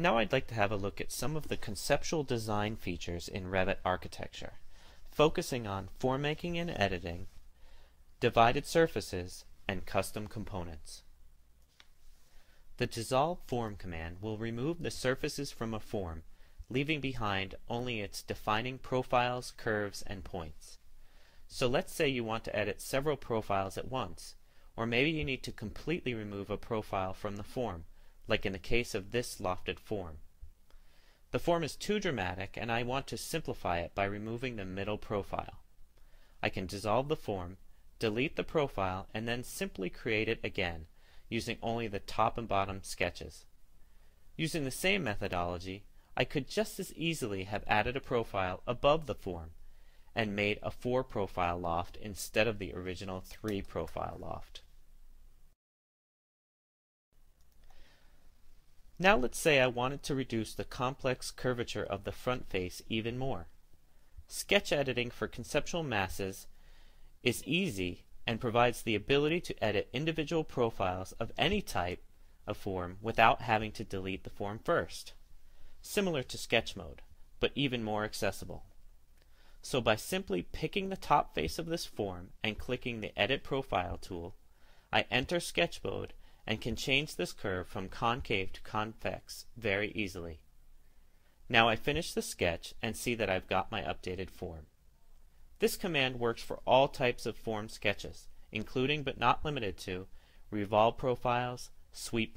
Now I'd like to have a look at some of the conceptual design features in Revit architecture, focusing on form making and editing, divided surfaces, and custom components. The dissolve form command will remove the surfaces from a form, leaving behind only its defining profiles, curves, and points. So let's say you want to edit several profiles at once, or maybe you need to completely remove a profile from the form, like in the case of this lofted form. The form is too dramatic and I want to simplify it by removing the middle profile. I can dissolve the form, delete the profile, and then simply create it again, using only the top and bottom sketches. Using the same methodology, I could just as easily have added a profile above the form and made a 4-profile loft instead of the original 3-profile loft. Now let's say I wanted to reduce the complex curvature of the front face even more. Sketch editing for conceptual masses is easy and provides the ability to edit individual profiles of any type of form without having to delete the form first. Similar to sketch mode, but even more accessible. So by simply picking the top face of this form and clicking the Edit Profile tool, I enter sketch mode and can change this curve from concave to convex very easily. Now I finish the sketch and see that I've got my updated form. This command works for all types of form sketches, including but not limited to revolve profiles, sweep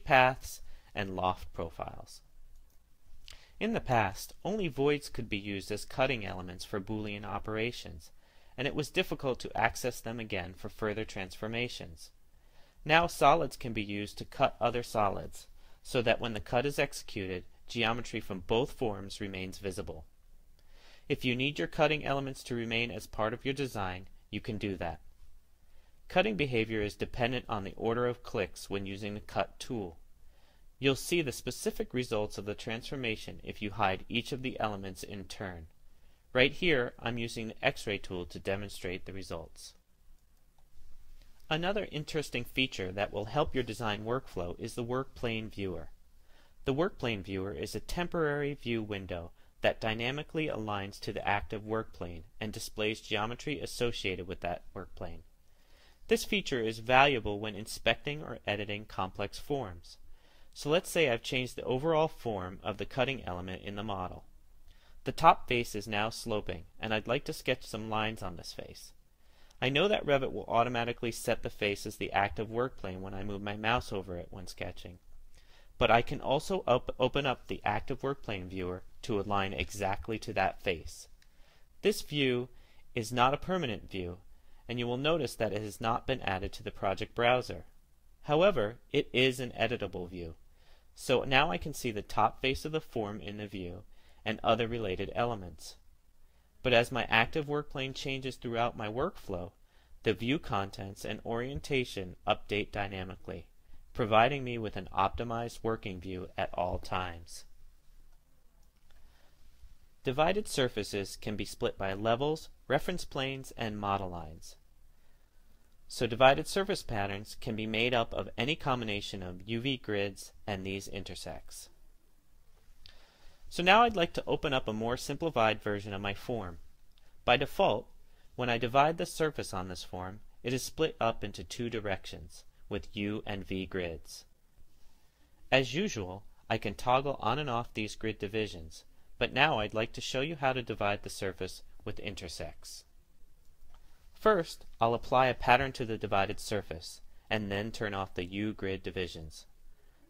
paths, and loft profiles. In the past, only voids could be used as cutting elements for Boolean operations, and it was difficult to access them again for further transformations. Now solids can be used to cut other solids, so that when the cut is executed, geometry from both forms remains visible. If you need your cutting elements to remain as part of your design, you can do that. Cutting behavior is dependent on the order of clicks when using the Cut tool. You'll see the specific results of the transformation if you hide each of the elements in turn. Right here, I'm using the X-ray tool to demonstrate the results. Another interesting feature that will help your design workflow is the Workplane Viewer. The Workplane Viewer is a temporary view window that dynamically aligns to the active workplane and displays geometry associated with that workplane. This feature is valuable when inspecting or editing complex forms. So let's say I've changed the overall form of the cutting element in the model. The top face is now sloping, and I'd like to sketch some lines on this face. I know that Revit will automatically set the face as the active workplane when I move my mouse over it when sketching. But I can also open up the active workplane viewer to align exactly to that face. This view is not a permanent view, and you will notice that it has not been added to the project browser. However, it is an editable view. So now I can see the top face of the form in the view and other related elements. But as my active workplane changes throughout my workflow, the view contents and orientation update dynamically, providing me with an optimized working view at all times. Divided surfaces can be split by levels, reference planes, and model lines. So divided surface patterns can be made up of any combination of UV grids and these intersects. So now I'd like to open up a more simplified version of my form. By default, when I divide the surface on this form, it is split up into 2 directions, with U and V grids. As usual, I can toggle on and off these grid divisions, but now I'd like to show you how to divide the surface with intersects. First, I'll apply a pattern to the divided surface, and then turn off the U grid divisions.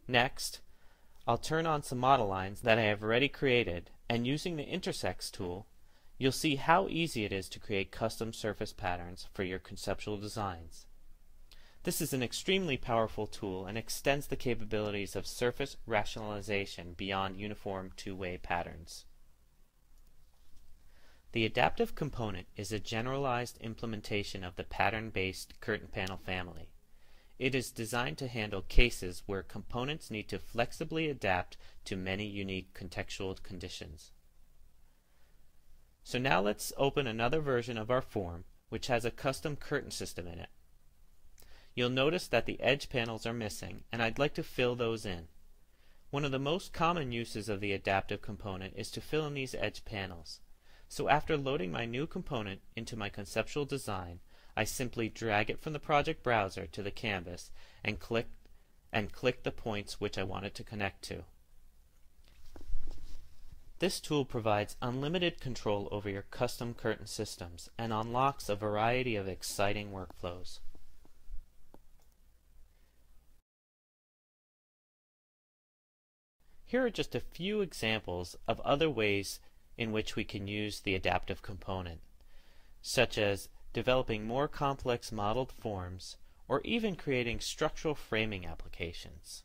Next, I'll turn on some model lines that I have already created, and using the Intersects tool, you'll see how easy it is to create custom surface patterns for your conceptual designs. This is an extremely powerful tool and extends the capabilities of surface rationalization beyond uniform two-way patterns. The adaptive component is a generalized implementation of the pattern-based curtain panel family. It is designed to handle cases where components need to flexibly adapt to many unique contextual conditions. So now let's open another version of our form, which has a custom curtain system in it. You'll notice that the edge panels are missing, and I'd like to fill those in. One of the most common uses of the adaptive component is to fill in these edge panels. So after loading my new component into my conceptual design, I simply drag it from the project browser to the canvas and click the points which I want it to connect to. This tool provides unlimited control over your custom curtain systems and unlocks a variety of exciting workflows. Here are just a few examples of other ways in which we can use the adaptive component, such as developing more complex modeled forms or even creating structural framing applications.